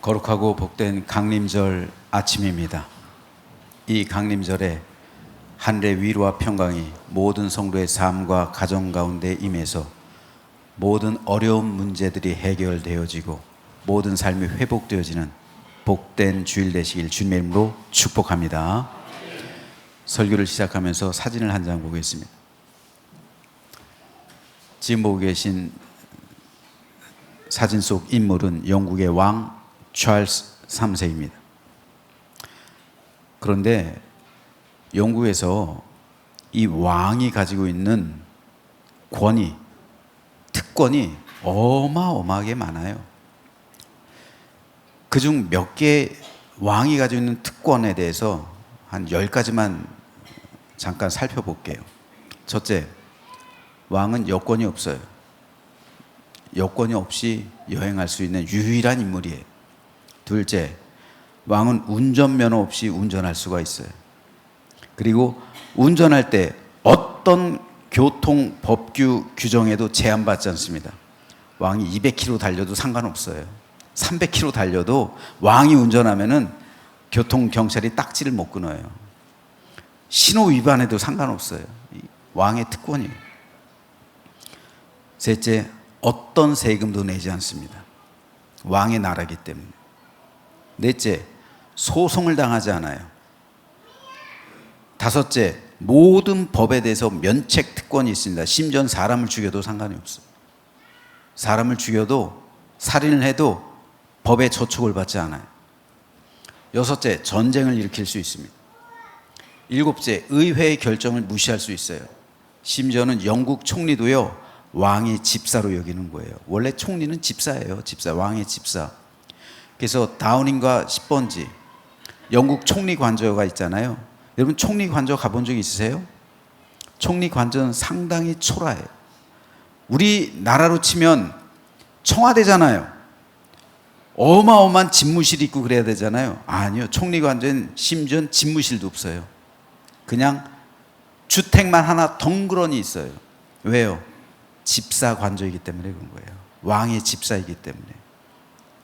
거룩하고 복된 강림절 아침입니다. 이 강림절에 하늘의 위로와 평강이 모든 성도의 삶과 가정 가운데 임해서 모든 어려운 문제들이 해결되어지고 모든 삶이 회복되어지는 복된 주일 되시길 주님의 이름으로 축복합니다. 설교를 시작하면서 사진을 한 장 보겠습니다. 지금 보고 계신 사진 속 인물은 영국의 왕 찰스 3세입니다. 그런데 영국에서 이 왕이 가지고 있는 권위, 특권이 어마어마하게 많아요. 그중 몇 개 왕이 가지고 있는 특권에 대해서 한 10가지만 잠깐 살펴볼게요. 첫째, 왕은 여권이 없어요. 여권이 없이 여행할 수 있는 유일한 인물이에요. 둘째, 왕은 운전면허 없이 운전할 수가 있어요. 그리고 운전할 때 어떤 교통 법규 규정에도 제한받지 않습니다. 왕이 200km 달려도 상관없어요. 300km 달려도 왕이 운전하면은 교통경찰이 딱지를 못 끊어요. 신호 위반에도 상관없어요. 왕의 특권이에요. 셋째, 어떤 세금도 내지 않습니다. 왕의 나라이기 때문에. 넷째, 소송을 당하지 않아요. 다섯째, 모든 법에 대해서 면책 특권이 있습니다. 심지어 사람을 죽여도 상관이 없어요. 사람을 죽여도, 살인을 해도 법의 저촉을 받지 않아요. 여섯째, 전쟁을 일으킬 수 있습니다. 일곱째, 의회의 결정을 무시할 수 있어요. 심지어는 영국 총리도요, 왕의 집사로 여기는 거예요. 원래 총리는 집사예요. 집사, 왕의 집사. 그래서 다우닝과 10번지 영국 총리 관저가 있잖아요. 여러분 총리 관저 가본 적 있으세요? 총리 관저는 상당히 초라해요. 우리나라로 치면 청와대잖아요. 어마어마한 집무실이 있고 그래야 되잖아요. 아니요. 총리 관저는 심지어 집무실도 없어요. 그냥 주택만 하나 덩그러니 있어요. 왜요? 집사 관저이기 때문에 그런 거예요. 왕의 집사이기 때문에.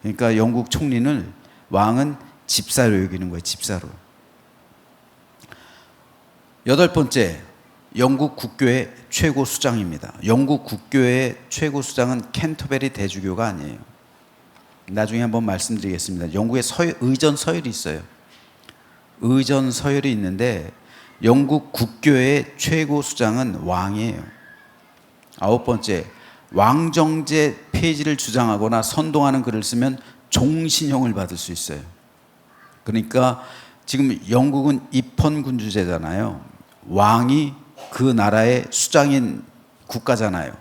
그러니까 영국 총리는 왕은 집사로 여기는 거예요. 집사로. 여덟 번째, 영국 국교의 최고 수장입니다. 영국 국교의 최고 수장은 캔터베리 대주교가 아니에요. 나중에 한번 말씀드리겠습니다. 영국에 의전 서열이 있어요. 의전 서열이 있는데 영국 국교의 최고 수장은 왕이에요. 아홉 번째, 왕정제 폐지를 주장하거나 선동하는 글을 쓰면 종신형을 받을 수 있어요. 그러니까 지금 영국은 입헌군주제잖아요. 왕이 그 나라의 수장인 국가잖아요.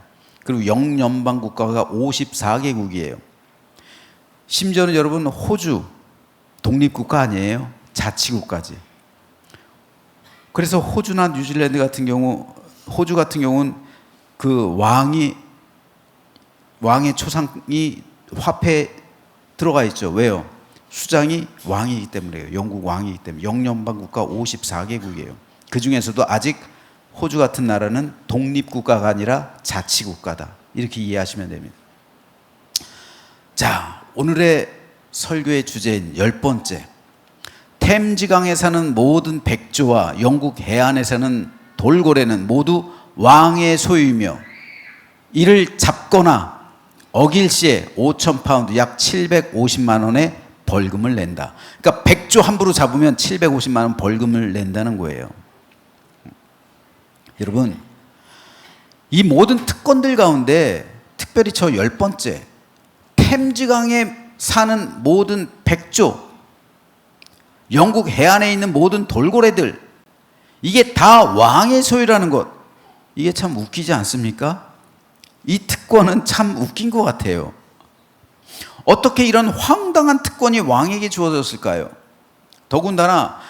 그리고 영연방 국가가 54개국이에요. 심지어는 여러분 호주 독립국가 아니에요? 자치국가지. 그래서 호주나 뉴질랜드 같은 경우, 호주 같은 경우는 그 왕의 초상이 화폐에 들어가 있죠. 왜요? 수장이 왕이기 때문에요. 영국 왕이기 때문에. 영연방 국가 54개국이에요. 그 중에서도 아직 호주 같은 나라는 독립국가가 아니라 자치국가다. 이렇게 이해하시면 됩니다. 자, 오늘의 설교의 주제인 10번째. 템즈강에 사는 모든 백조와 영국 해안에 사는 돌고래는 모두 왕의 소유이며 이를 잡거나 어길 시에 5,000파운드 약 750만 원의 벌금을 낸다. 그러니까 백조 함부로 잡으면 750만 원 벌금을 낸다는 거예요. 여러분, 이 모든 특권들 가운데 특별히 저 10번째, 템즈강에 사는 모든 백조, 영국 해안에 있는 모든 돌고래들, 이게 다 왕의 소유라는 것, 이게 참 웃기지 않습니까? 이 특권은 참 웃긴 것 같아요. 어떻게 이런 황당한 특권이 왕에게 주어졌을까요? 더군다나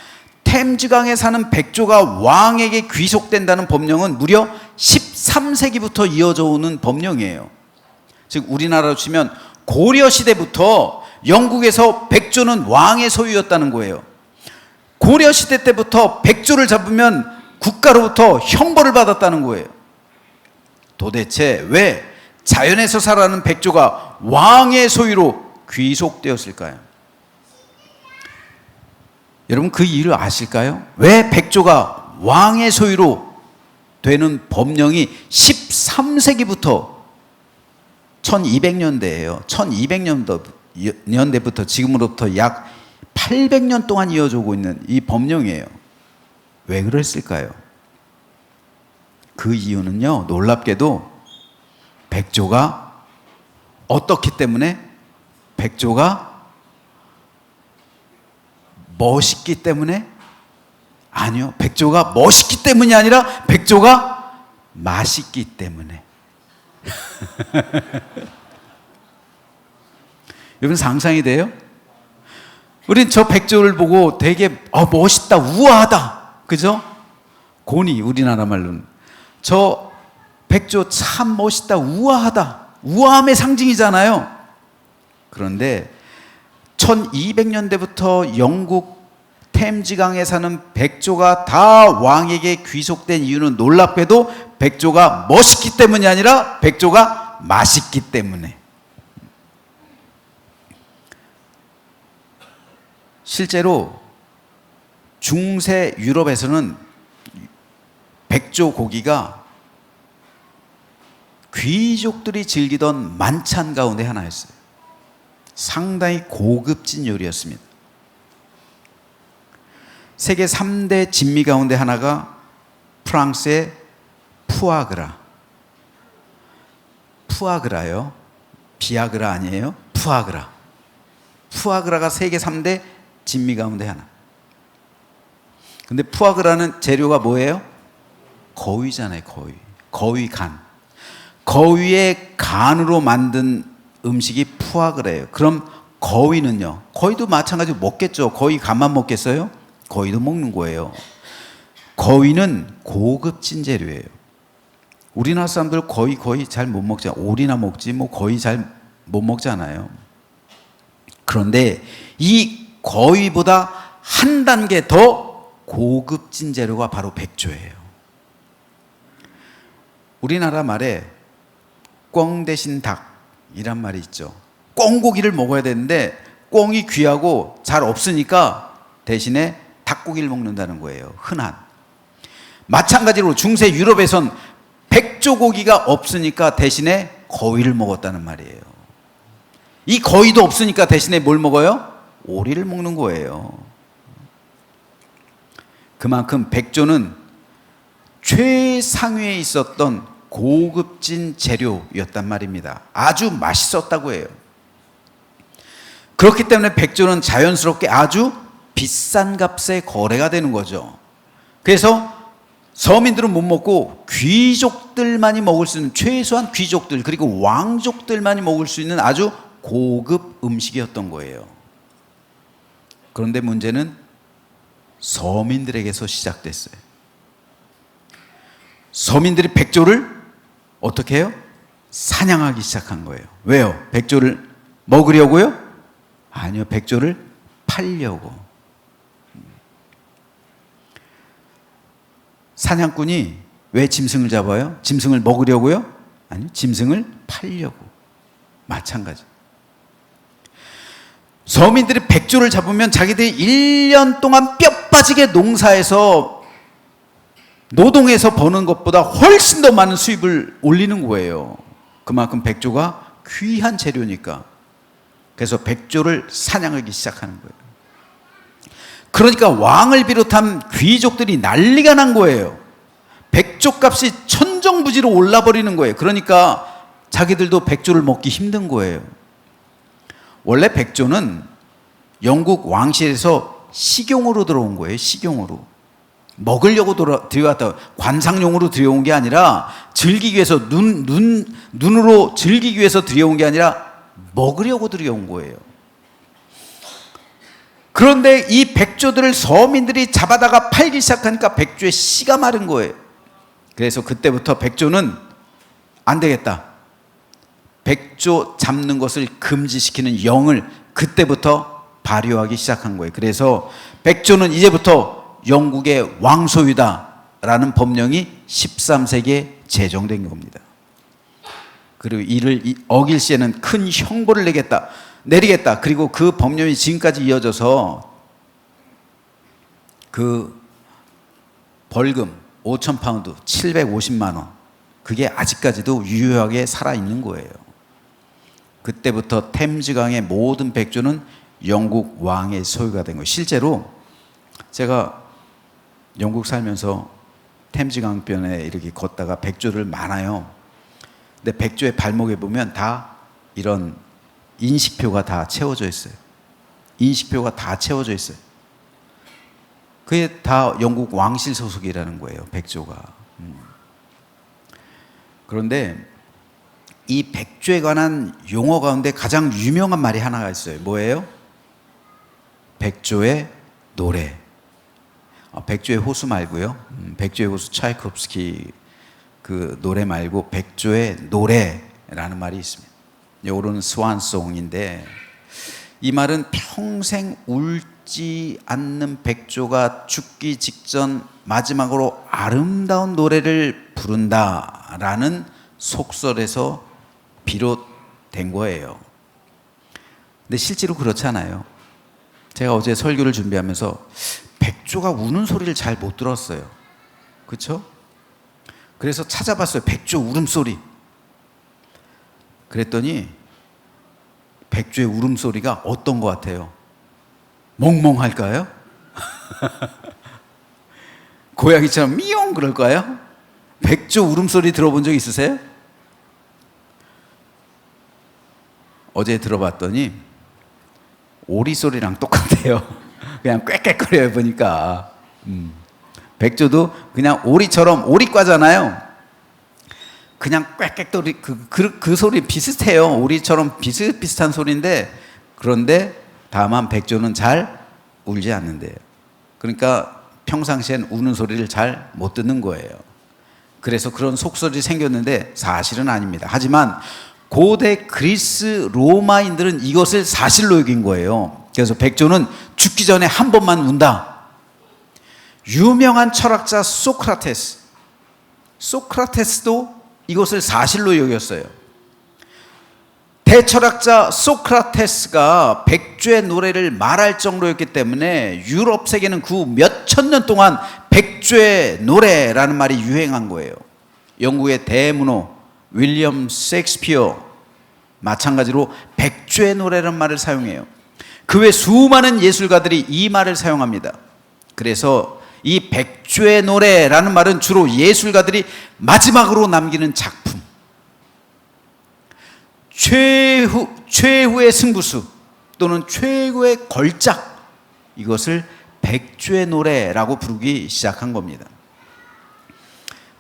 템즈강에 사는 백조가 왕에게 귀속된다는 법령은 무려 13세기부터 이어져 오는 법령이에요. 즉 우리나라로 치면 고려시대부터 영국에서 백조는 왕의 소유였다는 거예요. 고려시대 때부터 백조를 잡으면 국가로부터 형벌을 받았다는 거예요. 도대체 왜 자연에서 살아가는 백조가 왕의 소유로 귀속되었을까요? 여러분 그 이유를 아실까요? 왜 백조가 왕의 소유로 되는 법령이 13세기부터 1200년대예요. 1200년대부터 지금으로부터 약 800년 동안 이어져 오고 있는 이 법령이에요. 왜 그랬을까요? 그 이유는요, 놀랍게도 백조가 어떻기 때문에? 백조가 멋있기 때문에? 아니요. 백조가 멋있기 때문이 아니라 백조가 맛있기 때문에. 여러분 상상이 돼요? 우린 저 백조를 보고 되게 멋있다, 우아하다, 그죠? 고니, 우리나라 말로는 저 백조 참 멋있다, 우아하다, 우아함의 상징이잖아요. 그런데 1200년대부터 영국 템즈강에 사는 백조가 다 왕에게 귀속된 이유는 놀랍게도 백조가 멋있기 때문이 아니라 백조가 맛있기 때문에. 실제로 중세 유럽에서는 백조 고기가 귀족들이 즐기던 만찬 가운데 하나였어요. 상당히 고급진 요리였습니다. 세계 3대 진미 가운데 하나가 프랑스의 푸아그라. 푸아그라요. 비아그라 아니에요. 푸아그라. 푸아그라가 세계 3대 진미 가운데 하나. 근데 푸아그라는 재료가 뭐예요? 거위잖아요. 거위. 거위 간. 거위의 간으로 만든 음식이 푸아그라예요. 그럼 거위는요? 거위도 마찬가지로 먹겠죠. 거위 간만 먹겠어요? 거위도 먹는 거예요. 거위는 고급진 재료예요. 우리나라 사람들 거위 잘 못 먹잖아요. 오리나 먹지 뭐 거위 잘 못 먹잖아요. 그런데 이 거위보다 한 단계 더 고급진 재료가 바로 백조예요. 우리나라 말에 꿩 대신 닭이란 말이 있죠. 꿩고기를 먹어야 되는데 꿩이 귀하고 잘 없으니까 대신에 닭고기를 먹는다는 거예요. 흔한. 마찬가지로 중세 유럽에선 백조고기가 없으니까 대신에 거위를 먹었다는 말이에요. 이 거위도 없으니까 대신에 뭘 먹어요? 오리를 먹는 거예요. 그만큼 백조는 최상위에 있었던 고급진 재료였단 말입니다. 아주 맛있었다고 해요. 그렇기 때문에 백조는 자연스럽게 아주 비싼 값에 거래가 되는 거죠. 그래서 서민들은 못 먹고 귀족들만이 먹을 수 있는, 최소한 귀족들 그리고 왕족들만이 먹을 수 있는 아주 고급 음식이었던 거예요. 그런데 문제는 서민들에게서 시작됐어요. 서민들이 백조를 어떻게 해요? 사냥하기 시작한 거예요. 왜요? 백조를 먹으려고요? 아니요. 백조를 팔려고. 사냥꾼이 왜 짐승을 잡아요? 짐승을 먹으려고요? 아니요. 짐승을 팔려고. 마찬가지. 서민들이 백조를 잡으면 자기들이 1년 동안 뼈 빠지게 농사해서 노동해서 버는 것보다 훨씬 더 많은 수입을 올리는 거예요. 그만큼 백조가 귀한 재료니까. 그래서 백조를 사냥하기 시작하는 거예요. 그러니까 왕을 비롯한 귀족들이 난리가 난 거예요. 백조 값이 천정부지로 올라버리는 거예요. 그러니까 자기들도 백조를 먹기 힘든 거예요. 원래 백조는 영국 왕실에서 식용으로 들어온 거예요. 식용으로. 먹으려고 들여왔다. 관상용으로 들여온 게 아니라 즐기기 위해서 눈으로 즐기기 위해서 들여온 게 아니라 먹으려고 들여온 거예요. 그런데 이 백조들을 서민들이 잡아다가 팔기 시작하니까 백조의 씨가 마른 거예요. 그래서 그때부터 백조는 안 되겠다. 백조 잡는 것을 금지시키는 영을 그때부터 발효하기 시작한 거예요. 그래서 백조는 이제부터 영국의 왕소유다라는 법령이 13세기에 제정된 겁니다. 그리고 이를 어길 시에는 큰 형벌을 내리겠다. 그리고 그 법령이 지금까지 이어져서 그 벌금 5천 파운드 750만 원 그게 아직까지도 유효하게 살아있는 거예요. 그때부터 템즈강의 모든 백조는 영국 왕의 소유가 된 거예요. 실제로 제가 영국 살면서 템즈강변에 이렇게 걷다가 백조를 많아요. 근데 백조의 발목에 보면 다 이런 인식표가 다 채워져 있어요. 인식표가 다 채워져 있어요. 그게 다 영국 왕실 소속이라는 거예요, 백조가. 그런데 이 백조에 관한 용어 가운데 가장 유명한 말이 하나가 있어요. 뭐예요? 백조의 노래. 백조의 호수 말고요. 백조의 호수 차이콥스키 그 노래 말고 백조의 노래라는 말이 있습니다. 요거는 스완송인데 이 말은 평생 울지 않는 백조가 죽기 직전 마지막으로 아름다운 노래를 부른다라는 속설에서 비롯된 거예요. 근데 실제로 그렇지 않아요. 제가 어제 설교를 준비하면서 백조가 우는 소리를 잘 못 들었어요. 그렇죠? 그래서 찾아봤어요. 백조 울음소리. 그랬더니 백조의 울음소리가 어떤 것 같아요? 멍멍할까요? 고양이처럼 미용 그럴까요? 백조 울음소리 들어본 적 있으세요? 어제 들어봤더니 오리 소리랑 똑같아요. 그냥 꽥꽥거려요 보니까. 백조도 그냥 오리처럼 오리과잖아요. 그냥 꽥꽥거리 그 소리 비슷해요. 오리처럼 비슷비슷한 소리인데 그런데 다만 백조는 잘 울지 않는데요. 그러니까 평상시엔 우는 소리를 잘 못 듣는 거예요. 그래서 그런 속설이 생겼는데 사실은 아닙니다. 하지만 고대 그리스 로마인들은 이것을 사실로 여긴 거예요. 그래서 백조는 죽기 전에 한 번만 운다. 유명한 철학자 소크라테스도 이것을 사실로 여겼어요. 대철학자 소크라테스가 백조의 노래를 말할 정도였기 때문에 유럽 세계는 그 몇천 년 동안 백조의 노래라는 말이 유행한 거예요. 영국의 대문호 윌리엄 셰익스피어 마찬가지로 백조의 노래라는 말을 사용해요. 그 외 수많은 예술가들이 이 말을 사용합니다. 그래서 이 백조의 노래라는 말은 주로 예술가들이 마지막으로 남기는 작품, 최후의 승부수 또는 최고의 걸작, 이것을 백조의 노래라고 부르기 시작한 겁니다.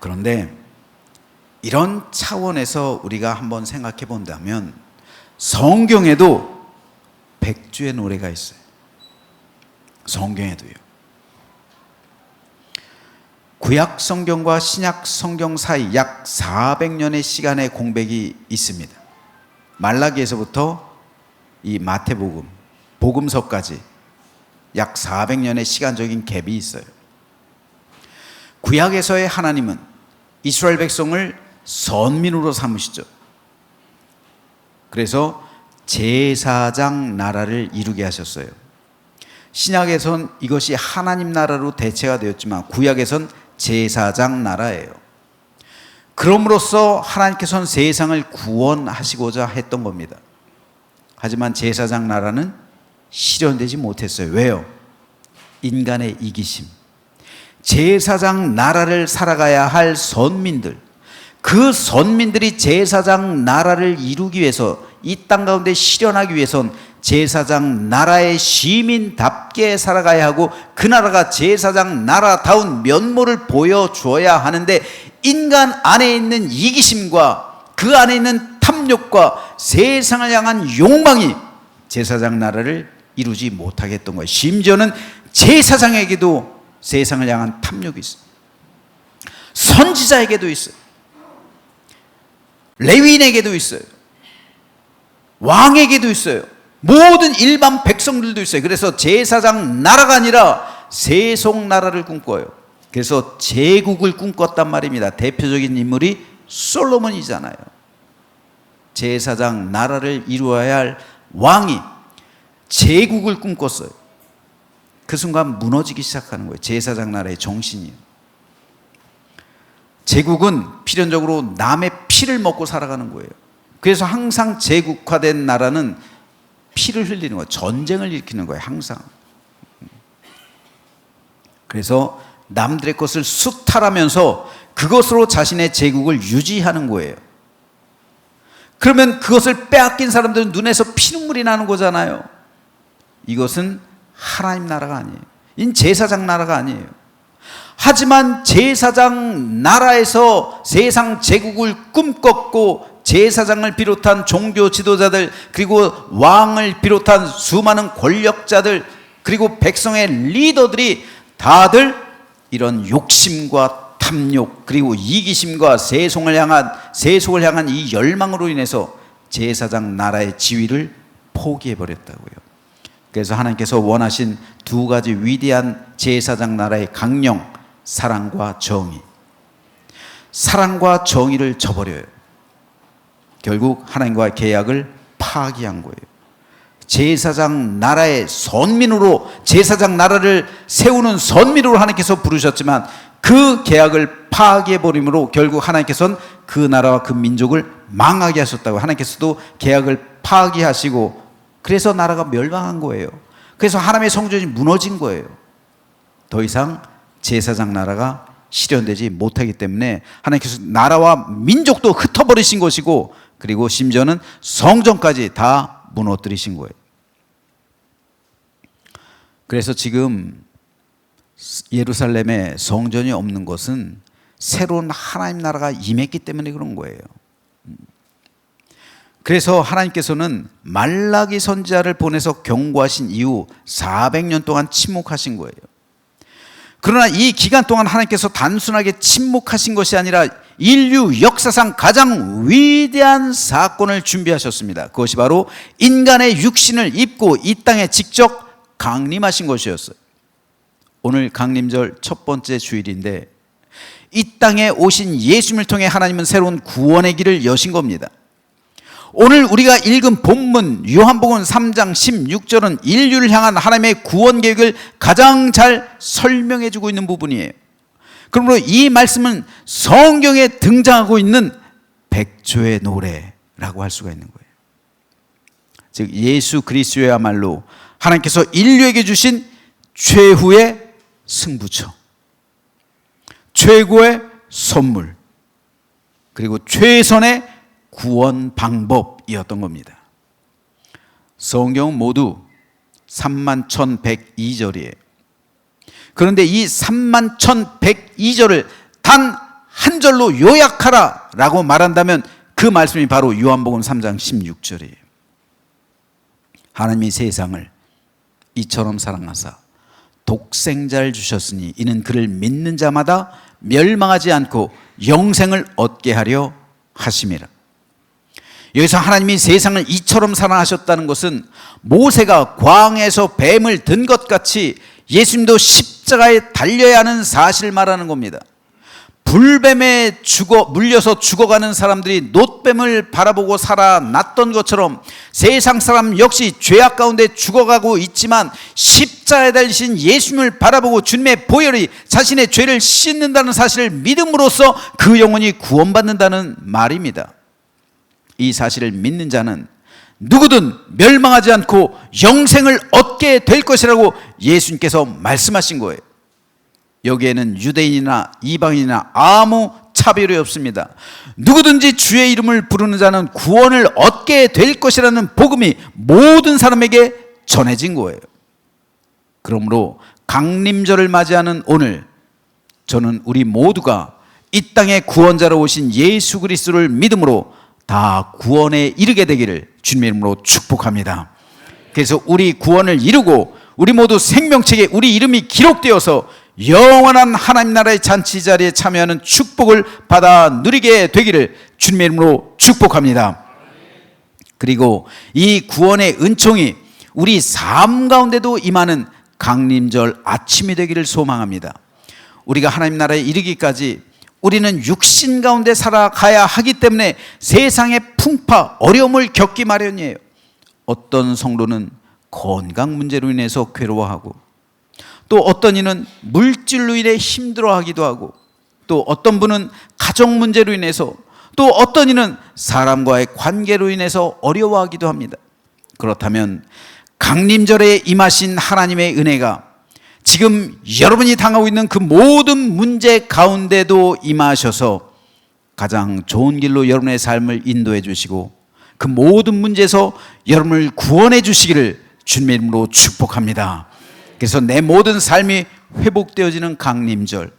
그런데 이런 차원에서 우리가 한번 생각해 본다면 성경에도 백조의 노래가 있어요. 성경에도요. 구약 성경과 신약 성경 사이 약 400년의 시간의 공백이 있습니다. 말라기에서부터 이 마태복음, 복음서까지 약 400년의 시간적인 갭이 있어요. 구약에서의 하나님은 이스라엘 백성을 선민으로 삼으시죠. 그래서 제사장 나라를 이루게 하셨어요. 신약에선 이것이 하나님 나라로 대체가 되었지만 구약에선 제사장 나라예요. 그럼으로써 하나님께서는 세상을 구원하시고자 했던 겁니다. 하지만 제사장 나라는 실현되지 못했어요. 왜요? 인간의 이기심. 제사장 나라를 살아가야 할 선민들, 그 선민들이 제사장 나라를 이루기 위해서 이 땅 가운데 실현하기 위해선 제사장 나라의 시민답게 살아가야 하고 그 나라가 제사장 나라다운 면모를 보여줘야 하는데 인간 안에 있는 이기심과 그 안에 있는 탐욕과 세상을 향한 욕망이 제사장 나라를 이루지 못하게 했던 거예요. 심지어는 제사장에게도 세상을 향한 탐욕이 있어요. 선지자에게도 있어요. 레위인에게도 있어요. 왕에게도 있어요. 모든 일반 백성들도 있어요. 그래서 제사장 나라가 아니라 세속 나라를 꿈꿔요. 그래서 제국을 꿈꿨단 말입니다. 대표적인 인물이 솔로몬이잖아요. 제사장 나라를 이루어야 할 왕이 제국을 꿈꿨어요. 그 순간 무너지기 시작하는 거예요. 제사장 나라의 정신이요. 제국은 필연적으로 남의 피를 먹고 살아가는 거예요. 그래서 항상 제국화된 나라는 피를 흘리는 거예요. 전쟁을 일으키는 거예요. 항상. 그래서 남들의 것을 수탈하면서 그것으로 자신의 제국을 유지하는 거예요. 그러면 그것을 빼앗긴 사람들은 눈에서 피눈물이 나는 거잖아요. 이것은 하나님 나라가 아니에요. 이건 제사장 나라가 아니에요. 하지만 제사장 나라에서 세상 제국을 꿈꿨고 제사장을 비롯한 종교 지도자들, 그리고 왕을 비롯한 수많은 권력자들, 그리고 백성의 리더들이 다들 이런 욕심과 탐욕, 그리고 이기심과 세속을 향한 이 열망으로 인해서 제사장 나라의 지위를 포기해버렸다고요. 그래서 하나님께서 원하신 두 가지 위대한 제사장 나라의 강령, 사랑과 정의. 사랑과 정의를 저버려요. 결국 하나님과의 계약을 파기한 거예요. 제사장 나라의 선민으로, 제사장 나라를 세우는 선민으로 하나님께서 부르셨지만 그 계약을 파기해버림으로 결국 하나님께서는 그 나라와 그 민족을 망하게 하셨다고. 하나님께서도 계약을 파기하시고 그래서 나라가 멸망한 거예요. 그래서 하나님의 성전이 무너진 거예요. 더 이상 제사장 나라가 실현되지 못하기 때문에 하나님께서 나라와 민족도 흩어버리신 것이고, 그리고 심지어는 성전까지 다 무너뜨리신 거예요. 그래서 지금 예루살렘에 성전이 없는 것은 새로운 하나님 나라가 임했기 때문에 그런 거예요. 그래서 하나님께서는 말라기 선지자를 보내서 경고하신 이후 400년 동안 침묵하신 거예요. 그러나 이 기간 동안 하나님께서 단순하게 침묵하신 것이 아니라 인류 역사상 가장 위대한 사건을 준비하셨습니다. 그것이 바로 인간의 육신을 입고 이 땅에 직접 강림하신 것이었어요. 오늘 강림절 첫 번째 주일인데 이 땅에 오신 예수님을 통해 하나님은 새로운 구원의 길을 여신 겁니다. 오늘 우리가 읽은 본문 요한복음 3장 16절은 인류를 향한 하나님의 구원 계획을 가장 잘 설명해 주고 있는 부분이에요. 그러므로 이 말씀은 성경에 등장하고 있는 백조의 노래라고 할 수가 있는 거예요. 즉 예수 그리스도야말로 하나님께서 인류에게 주신 최후의 승부처, 최고의 선물, 그리고 최선의 구원 방법이었던 겁니다. 성경은 모두 31,102절이에요. 그런데 이 31,102절을 단 한 절로 요약하라 라고 말한다면 그 말씀이 바로 요한복음 3장 16절이에요. 하나님이 세상을 이처럼 사랑하사 독생자를 주셨으니 이는 그를 믿는 자마다 멸망하지 않고 영생을 얻게 하려 하심이라. 여기서 하나님이 세상을 이처럼 사랑하셨다는 것은 모세가 광야에서 뱀을 든 것 같이 예수님도 십자가에 달려야 하는 사실을 말하는 겁니다. 불뱀에 물려서 죽어가는 사람들이 놋뱀을 바라보고 살아났던 것처럼 세상 사람 역시 죄악 가운데 죽어가고 있지만 십자가에 달리신 예수님을 바라보고 주님의 보혈이 자신의 죄를 씻는다는 사실을 믿음으로써 그 영혼이 구원받는다는 말입니다. 이 사실을 믿는 자는 누구든 멸망하지 않고 영생을 얻게 될 것이라고 예수님께서 말씀하신 거예요. 여기에는 유대인이나 이방인이나 아무 차별이 없습니다. 누구든지 주의 이름을 부르는 자는 구원을 얻게 될 것이라는 복음이 모든 사람에게 전해진 거예요. 그러므로 강림절을 맞이하는 오늘 저는 우리 모두가 이 땅에 구원자로 오신 예수 그리스도를 믿음으로 다 구원에 이르게 되기를 주님의 이름으로 축복합니다. 그래서 우리 구원을 이루고 우리 모두 생명책에 우리 이름이 기록되어서 영원한 하나님 나라의 잔치 자리에 참여하는 축복을 받아 누리게 되기를 주님의 이름으로 축복합니다. 그리고 이 구원의 은총이 우리 삶 가운데도 임하는 강림절 아침이 되기를 소망합니다. 우리가 하나님 나라에 이르기까지 우리는 육신 가운데 살아가야 하기 때문에 세상의 풍파, 어려움을 겪기 마련이에요. 어떤 성도는 건강 문제로 인해서 괴로워하고, 또 어떤 이는 물질로 인해 힘들어하기도 하고, 또 어떤 분은 가정 문제로 인해서, 또 어떤 이는 사람과의 관계로 인해서 어려워하기도 합니다. 그렇다면 강림절에 임하신 하나님의 은혜가 지금 여러분이 당하고 있는 그 모든 문제 가운데도 임하셔서 가장 좋은 길로 여러분의 삶을 인도해 주시고 그 모든 문제에서 여러분을 구원해 주시기를 주님의 이름으로 축복합니다. 그래서 내 모든 삶이 회복되어지는 강림절,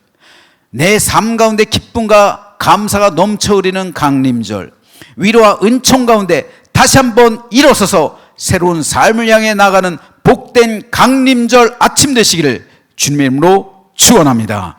내 삶 가운데 기쁨과 감사가 넘쳐 흐르는 강림절, 위로와 은총 가운데 다시 한번 일어서서 새로운 삶을 향해 나가는 복된 강림절 아침 되시기를 주님의 이름으로 축원합니다.